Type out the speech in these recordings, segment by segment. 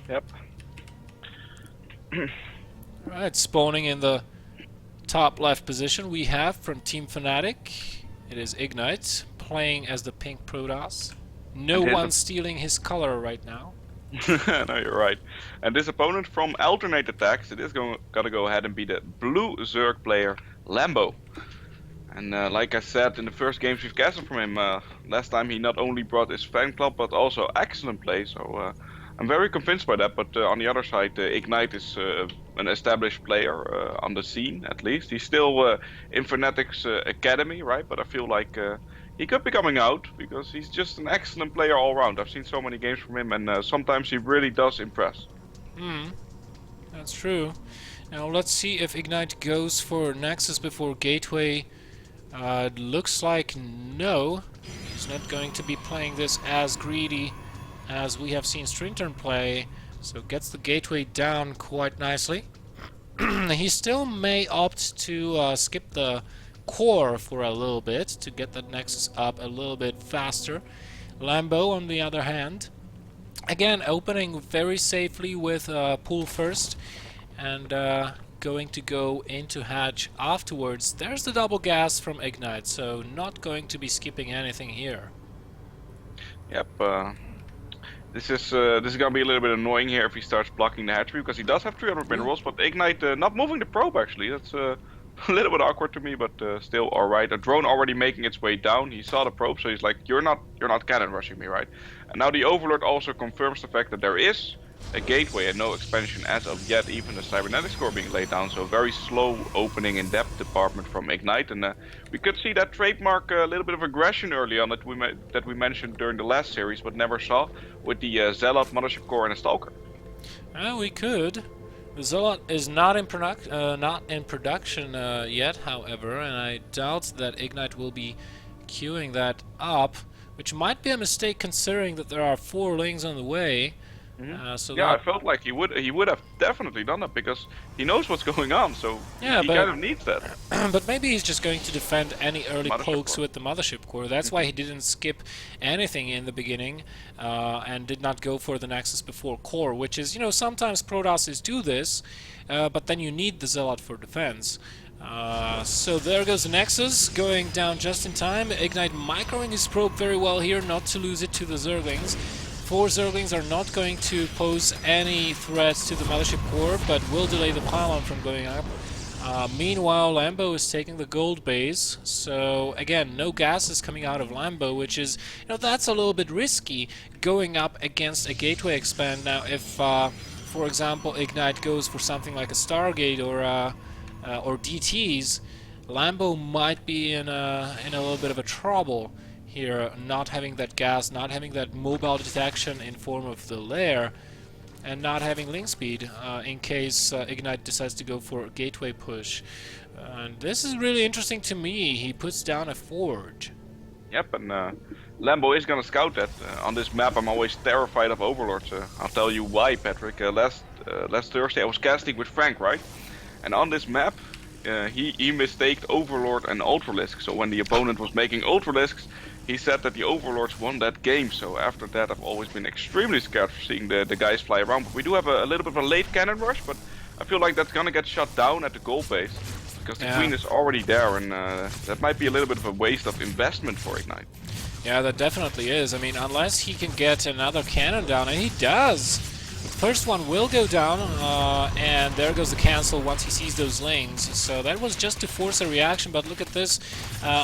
Yep. Alright, spawning in the top left position we have from Team Fnatic. It is Ignite, playing as the pink Protoss. No And his one stealing his color right now. no, you're right. And this opponent from alternate attacks, it is gonna go ahead and be the blue Zerg player Lambo. And like I said in the first games we've casted from him, last time he not only brought his fan club but also excellent play. So I'm very convinced by that. But on the other side, Ignite is an established player on the scene. At least he's still in Fnatic's academy, right? But I feel like he could be coming out because he's just an excellent player all around. I've seen so many games from him, and sometimes he really does impress. Hmm, that's true. Now let's see if Ignite goes for Nexus before Gateway. It looks like no. He's not going to be playing this as greedy as we have seen Stringturn play, so gets the Gateway down quite nicely. He still may opt to skip the core for a little bit to get that Nexus up a little bit faster. Lambo, on the other hand, again opening very safely with pool first and going to go into hatch afterwards. There's the double gas from Ignite, so not going to be skipping anything here. Yep. This is gonna be a little bit annoying here if he starts blocking the hatchery because he does have 300 minerals, but Ignite not moving the probe actually. That's a little bit awkward to me, but still all right. A drone already making its way down. He saw the probe, so he's like, "You're not cannon rushing me, right?" And now the Overlord also confirms the fact that there is a gateway and no expansion as of yet, even the cybernetics core being laid down. So very slow opening in depth department from Ignite, and we could see that trademark a little bit of aggression early on that we mentioned during the last series, but never saw with the Zealot, Mothership Core, and a Stalker. We could. The Zealot is not in production yet, however, and I doubt that Ignite will be queuing that up, which might be a mistake considering that there are 4 lings on the way. So Yeah, I that, felt like he would have definitely done that because he knows what's going on, so yeah, he but kind of needs that. but maybe he's just going to defend any early Mothership pokes Core. with the Mothership Core. That's why he didn't skip anything in the beginning and did not go for the Nexus before Core, which is, sometimes Protosses do this, but then you need the Zealot for defense. So there goes the Nexus, going down just in time. Ignite microing his probe very well here, not to lose it to the Zerglings. 4 Zerglings are not going to pose any threats to the Mothership Core, but will delay the pylon from going up. Meanwhile, Lambo is taking the gold base, so again, no gas is coming out of Lambo, which is, that's a little bit risky, going up against a gateway expand. Now, if, for example, Ignite goes for something like a Stargate or DTs, Lambo might be in a little bit of a trouble here, not having that gas, not having that mobile detection in form of the lair, and not having link speed in case Ignite decides to go for a gateway push. And this is really interesting to me. He puts down a forge. Yep, and Lambo is gonna scout that. On this map, I'm always terrified of Overlords. I'll tell you why, Patrick. Last Thursday, I was casting with Frank, right? And on this map, he mistaked Overlord and Ultralisk. So when the opponent was making Ultralisks, he said that the Overlords won that game. So after that, I've always been extremely scared for seeing the guys fly around. But we do have a little bit of a late cannon rush, but I feel like that's gonna get shut down at the gold base because the queen is already there, and that might be a little bit of a waste of investment for Ignite. Yeah, that definitely is. I mean, unless he can get another cannon down, and he does. First one will go down, and there goes the cancel once he sees those links. So that was just to force a reaction, but look at this.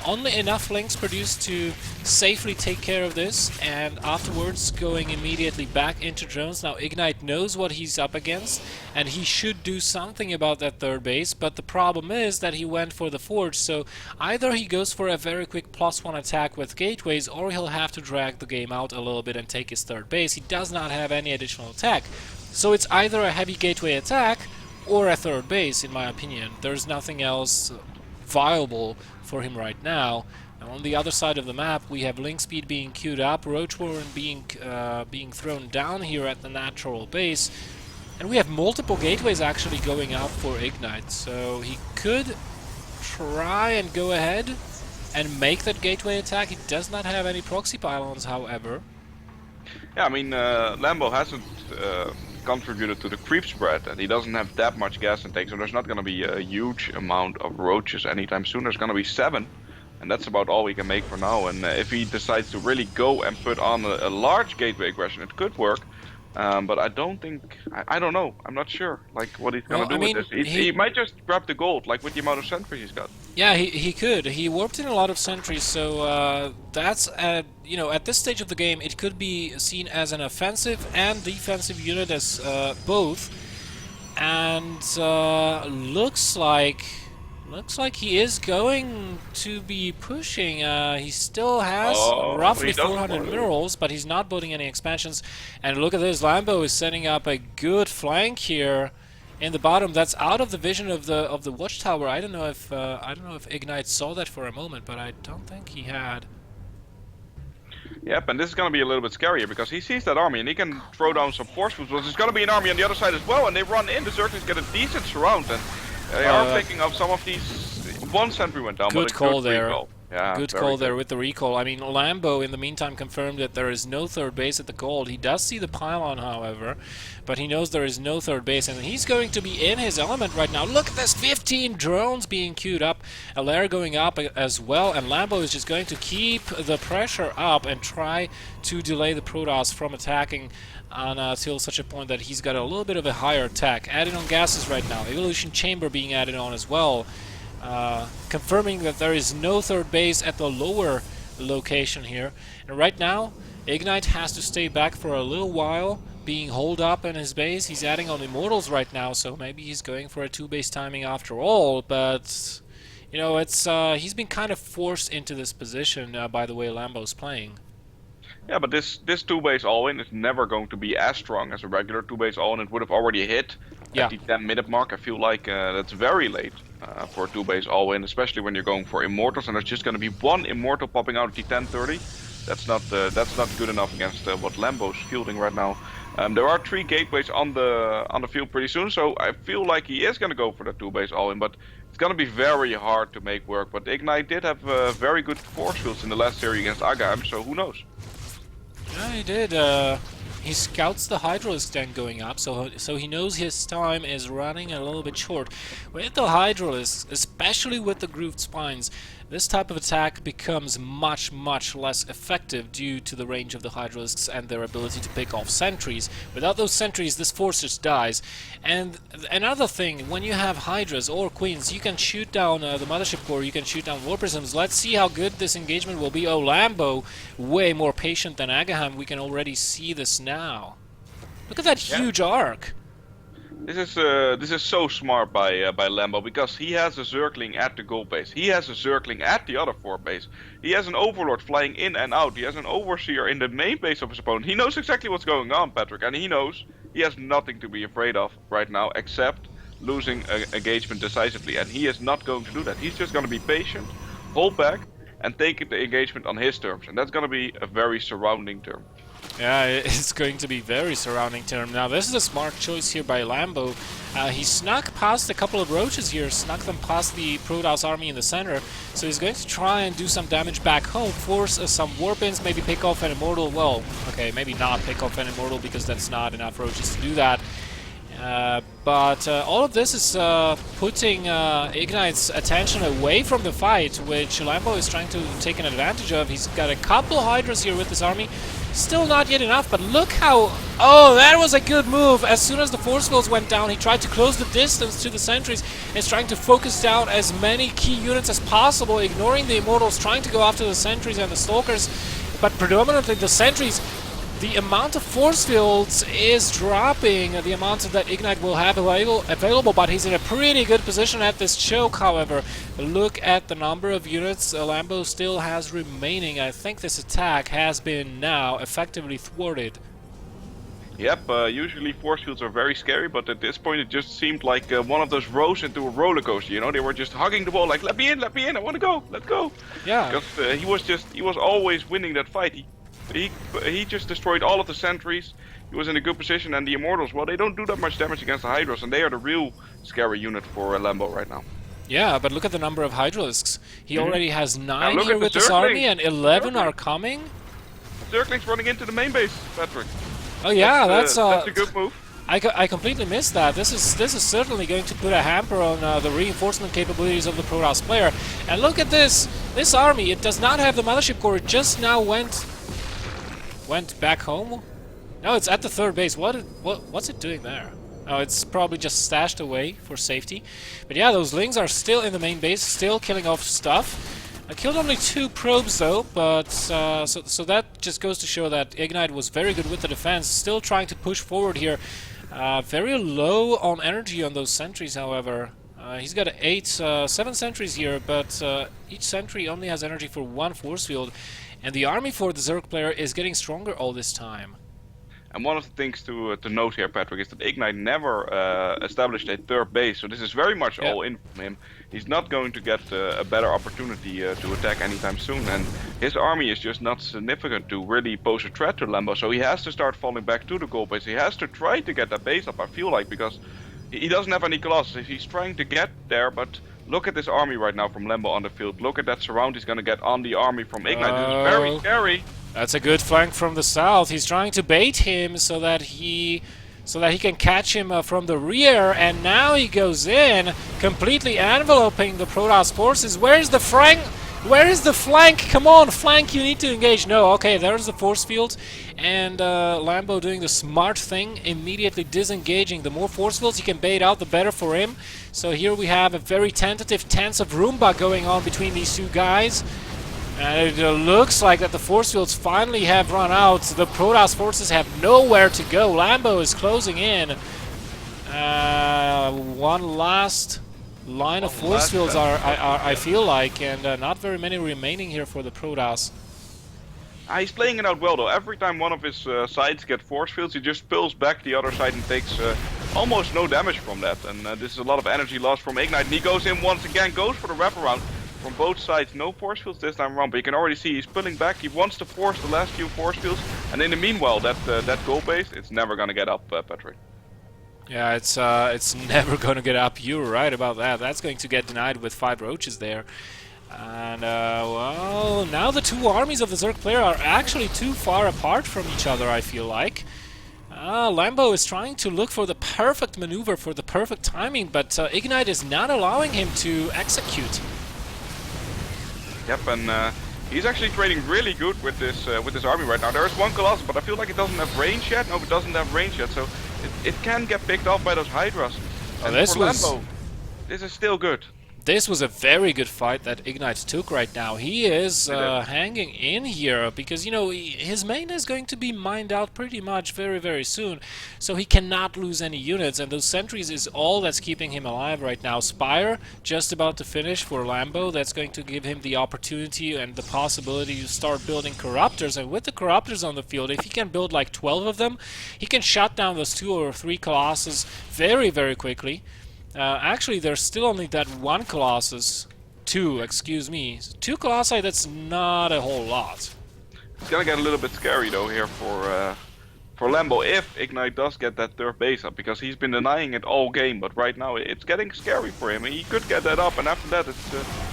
Only enough links produced to safely take care of this, and afterwards going immediately back into drones. Now Ignite knows what he's up against, and he should do something about that third base, but the problem is that he went for the forge, so either he goes for a very quick +1 attack with gateways, or he'll have to drag the game out a little bit and take his third base. He does not have any additional attack. So it's either a heavy gateway attack or a third base, in my opinion. There's nothing else viable for him right now. Now on the other side of the map, we have link speed being queued up, Roach Warren being thrown down here at the natural base, and we have multiple gateways actually going out for Ignite. So he could try and go ahead and make that gateway attack. He does not have any proxy pylons, however. Yeah, I mean, Lambo hasn't contributed to the creep spread, and he doesn't have that much gas intake, so there's not going to be a huge amount of roaches anytime soon. There's going to be 7, and that's about all we can make for now. And if he decides to really go and put on a large gateway aggression, it could work. But I don't think, I don't know, I'm not sure, like, what he's gonna do with this. He might just grab the gold, like, with the amount of sentries he's got. Yeah, he could. He warped in a lot of sentries, so that's, you know, at this stage of the game, it could be seen as an offensive and defensive unit as both. And looks like he is going to be pushing. He still has roughly 400 minerals, but he's not building any expansions. And look at this, Lambo is setting up a good flank here in the bottom. That's out of the vision of the watchtower. I don't know if Ignite saw that for a moment, but I don't think he had. Yep, and this is going to be a little bit scarier because he sees that army and he can throw down some force fields. But there's going to be an army on the other side as well, and they run in. The Zerglings get a decent surround, and they are picking up some of these. One sentry went down, good but a call good there. recall. Yeah, good call there with the recall. I mean, Lambo in the meantime confirmed that there is no third base at the gold. He does see the pylon, however, but he knows there is no third base, and he's going to be in his element right now. Look at this, 15 drones being queued up, a lair going up as well, and Lambo is just going to keep the pressure up and try to delay the Protoss from attacking until such a point that he's got a little bit of a higher attack. Added on gases right now, Evolution Chamber being added on as well. Confirming that there is no third base at the lower location here. And right now, Ignite has to stay back for a little while, being holed up in his base. He's adding on Immortals right now, so maybe he's going for a 2-base timing after all. But, you know, it's he's been kind of forced into this position by the way Lambo's playing. Yeah, but this 2-base all-in is never going to be as strong as a regular 2-base all-in. It would have already hit at the 10-minute mark. I feel like that's very late for a 2-base all-in, especially when you're going for Immortals, and there's just going to be one Immortal popping out at the 10:30. That's not good enough against what Lambo's fielding right now. There are 3 gateways on the field pretty soon, so I feel like he is going to go for the 2-base all-in, but it's going to be very hard to make work. But Ignite did have very good force fields in the last series against Agam, so who knows? Yeah, he did. He scouts the Hydralisk then going up, so he knows his time is running a little bit short. With the Hydralisks, especially with the grooved spines, this type of attack becomes much, much less effective due to the range of the Hydralisks and their ability to pick off sentries. Without those sentries, this force just dies. And another thing, when you have Hydras or Queens, you can shoot down the Mothership Core, you can shoot down War Prisms. Let's see how good this engagement will be. Oh, Lambo, way more patient than Agaham. We can already see this now. Look at that huge arc. This is so smart by Lambo, because he has a Zergling at the gold base. He has a Zergling at the other 4 base. He has an Overlord flying in and out. He has an Overseer in the main base of his opponent. He knows exactly what's going on, Patrick, and he knows he has nothing to be afraid of right now except losing an engagement decisively, and he is not going to do that. He's just going to be patient, hold back, and take the engagement on his terms, and that's going to be a very surrounding term. Yeah, it's going to be very surrounding term. Now, this is a smart choice here by Lambo. He snuck past a couple of roaches here, snuck them past the Protoss army in the center. So he's going to try and do some damage back home, force some warpins, maybe pick off an Immortal. Well, okay, maybe not pick off an Immortal because that's not enough roaches to do that. But all of this is putting Ignite's attention away from the fight, which Lambo is trying to take an advantage of. He's got a couple Hydras here with his army. Still not yet enough, but look how... Oh, that was a good move. As soon as the force fields went down, he tried to close the distance to the sentries and is trying to focus down as many key units as possible, ignoring the Immortals, trying to go after the sentries and the Stalkers, but predominantly the sentries. The amount of force fields is dropping, the amount that Ignite will have available, but he's in a pretty good position at this choke, however. Look at the number of units Lambo still has remaining. I think this attack has been now effectively thwarted. Yep, usually force fields are very scary, but at this point it just seemed like one of those rows into a roller coaster, you know? They were just hugging the wall like, let me in, I want to go, let's go. Yeah. Because he was always winning that fight. He just destroyed all of the sentries. He was in a good position, and the Immortals, well, they don't do that much damage against the Hydras, and they are the real scary unit for Lambo right now. Yeah, but look at the number of Hydralisks. He already has 9 here with this army, and 11 are coming. Zerglings running into the main base, Patrick. Oh yeah, that's a good move. I completely missed that. This is certainly going to put a hamper on the reinforcement capabilities of the Protoss player. And look at this! This army, it does not have the mothership core. It just now went back home. No, it's at the third base. What's it doing there? Oh, it's probably just stashed away for safety. But yeah, those Lings are still in the main base, still killing off stuff. I killed only 2 probes though, but so that just goes to show that Ignite was very good with the defense, still trying to push forward here. Very low on energy on those sentries, however. He's got 7 sentries here, but each sentry only has energy for 1 force field, and the army for the Zerg player is getting stronger all this time. And one of the things to note here, Patrick, is that Ignite never established a third base, so this is very much all in from him. He's not going to get a better opportunity to attack anytime soon, and his army is just not significant to really pose a threat to Lambo, so he has to start falling back to the gold base. He has to try to get that base up, I feel like, because he doesn't have any Colossus. He's trying to get there, but look at this army right now from Lambo on the field. Look at that surround he's going to get on the army from Ignite. This is very scary. That's a good flank from the south. He's trying to bait him so that he can catch him from the rear, and now he goes in, completely enveloping the Protoss forces. Where's the flank? Where is the flank? Come on, flank, you need to engage. No, okay, there's the force field, and Lambo doing the smart thing, immediately disengaging. The more force fields he can bait out, the better for him. So here we have a very tentative tense of Roomba going on between these 2 guys. And it looks like that the force fields finally have run out. The Protoss forces have nowhere to go. Lambo is closing in. One last line of force fields I feel like, and not very many remaining here for the Protoss. He's playing it out well though. Every time one of his sides get force fields, he just pulls back the other side and takes almost no damage from that. And this is a lot of energy lost from Ignite. And he goes in once again, goes for the wraparound. From both sides, no force fields this time around, but you can already see he's pulling back. He wants to force the last few force fields, and in the meanwhile, that gold base, it's never gonna get up, Patrick. Yeah, it's never gonna get up. You're right about that. That's going to get denied with 5 roaches there. And well, now the 2 armies of the Zerg player are actually too far apart from each other, I feel like. Lambo is trying to look for the perfect maneuver, for the perfect timing, but Ignite is not allowing him to execute. Yep, and he's actually trading really good with this army right now. There is 1 Colossus, but I feel like it doesn't have range yet. No, it doesn't have range yet, so it can get picked off by those Hydras. And for Lambo, this is still good. This was a very good fight that Ignite took right now. He is hanging in here because, you know, his main is going to be mined out pretty much very, very soon. So he cannot lose any units, and those sentries is all that's keeping him alive right now. Spire just about to finish for Lambo. That's going to give him the opportunity and the possibility to start building Corruptors. And with the Corruptors on the field, if he can build like 12 of them, he can shut down those 2 or 3 Colossus very, very quickly. Actually, there's still only that 1 Colossus. 2, excuse me. 2 Colossi, that's not a whole lot. It's gonna get a little bit scary though here for Lambo if Ignite does get that 3rd base up, because he's been denying it all game, but right now it's getting scary for him. He could get that up, and after that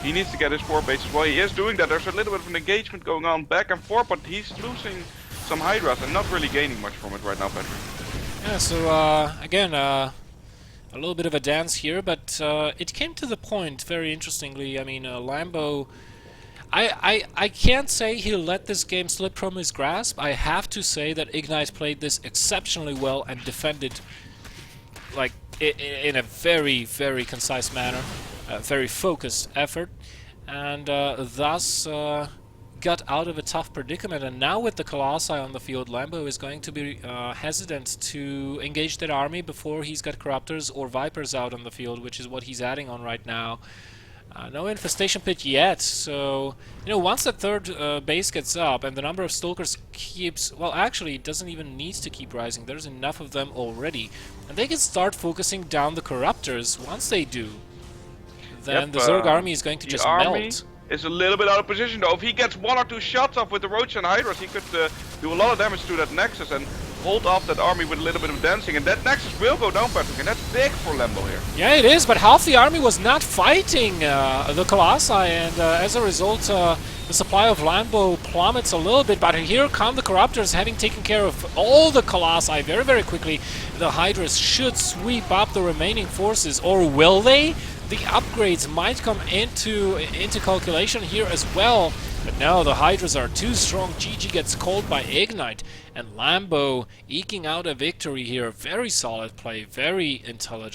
he needs to get his 4 bases. Well, he is doing that. There's a little bit of an engagement going on back and forth, but he's losing some Hydras and not really gaining much from it right now, Patrick. Yeah, so again, a little bit of a dance here, but it came to the point very interestingly. I mean, Lambo, I can't say he let this game slip from his grasp. I have to say that Ignite played this exceptionally well and defended like in a very, very concise manner, a very focused effort, and thus got out of a tough predicament. And now with the Colossi on the field, Lambo is going to be hesitant to engage that army before he's got Corruptors or Vipers out on the field, which is what he's adding on right now. No infestation pit yet, so, you know, once that 3rd base gets up and the number of Stalkers keeps, well, actually it doesn't even need to keep rising. There's enough of them already, and they can start focusing down the Corruptors. Once they do, then the Zerg army is going to just melt. Is a little bit out of position though. If he gets 1 or 2 shots off with the Roach and Hydras, he could do a lot of damage to that Nexus. And hold off that army with a little bit of dancing, and that Nexus will go down, Patrick, and that's big for Lambo here. Yeah, it is, but half the army was not fighting the Colossi, and as a result, the supply of Lambo plummets a little bit, but here come the Corruptors, having taken care of all the Colossi very, very quickly. The Hydras should sweep up the remaining forces, or will they? The upgrades might come into calculation here as well, but no, the Hydras are too strong. GG gets called by Ignite, and Lambo eking out a victory here. Very solid play, very intelligent.